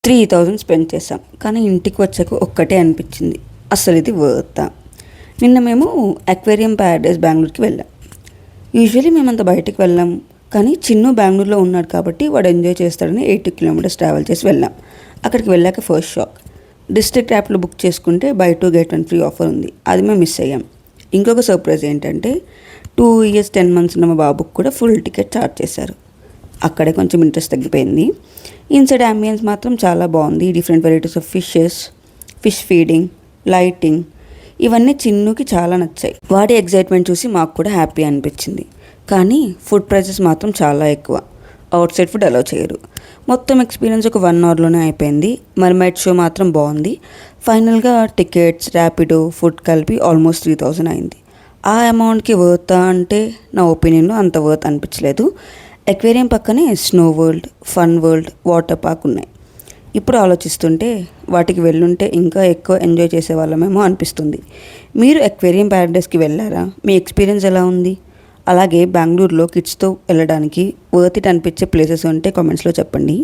3000 spend చేసాం. కానీ ఇంటికి వచ్చాక ఒక్కటే అనిపించింది, అసలు ఇది వర్తా. నిన్న మేము అక్వేరియం ప్యారడైజ్ బెంగళూరుకి వెళ్ళాం. యూజువల్లీ మేమంత బయటికి వెళ్ళాం, కానీ చిన్ను బెంగళూరులో ఉన్నాడు కాబట్టి వాడు ఎంజాయ్ చేస్తాడని 80 కిలోమీటర్స్ ట్రావెల్ చేసి వెళ్ళాం. అక్కడికి వెళ్ళాక ఫస్ట్ షాక్, డిస్ట్రిక్ట్ యాప్లో బుక్ చేసుకుంటే బై 2 get 1 ఫ్రీ ఆఫర్ ఉంది. అది మేము మిస్ అయ్యాం. ఇంకొక సర్ప్రైజ్ ఏంటంటే 2 years 10 months ఉన్న మా బాబుకి కూడా ఫుల్ టికెట్ ఛార్జ్ చేశారు. అక్కడే కొంచెం ఇంట్రెస్ట్ తగ్గిపోయింది. ఇన్సైడ్ అంబియన్స్ మాత్రం చాలా బాగుంది. Different varieties of fish feeding, lighting, ఇవన్నీ చిన్నుకి చాలా నచ్చాయి. వాడి ఎగ్జైట్మెంట్ చూసి మాకు కూడా హ్యాపీ అనిపించింది. కానీ ఫుడ్ ప్రైసెస్ మాత్రం చాలా ఎక్కువ. అవుట్ సైడ్ ఫుడ్ అలౌ చేయరు. మొత్తం ఎక్స్పీరియన్స్ ఒక 1 hourలోనే అయిపోయింది. మర్మైడ్ షో మాత్రం బాగుంది. ఫైనల్గా టికెట్స్, ర్యాపిడో, ఫుడ్ కలిపి ఆల్మోస్ట్ 3000 అయింది. ఆ అమౌంట్కి వర్త్ అంటే నా ఒపీనియన్లో అంత వర్త్ అనిపించలేదు. అక్వేరియం పక్కనే snow world, fun world, water park ఉన్నాయి. ఇప్పుడు ఆలోచిస్తుంటే వాటికి వెళ్ళుంటే ఇంకా ఎక్కువ ఎంజాయ్ చేసేవాళ్ళమేమో అనిపిస్తుంది. మీరు అక్వేరియం ప్యారడైస్కి వెళ్ళారా? మీ ఎక్స్పీరియన్స్ ఎలా ఉంది? అలాగే బెంగళూరులో కిడ్స్తో వెళ్ళడానికి వర్త్ ఇట్ అనిపించే ప్లేసెస్ ఉంటే కామెంట్స్లో చెప్పండి.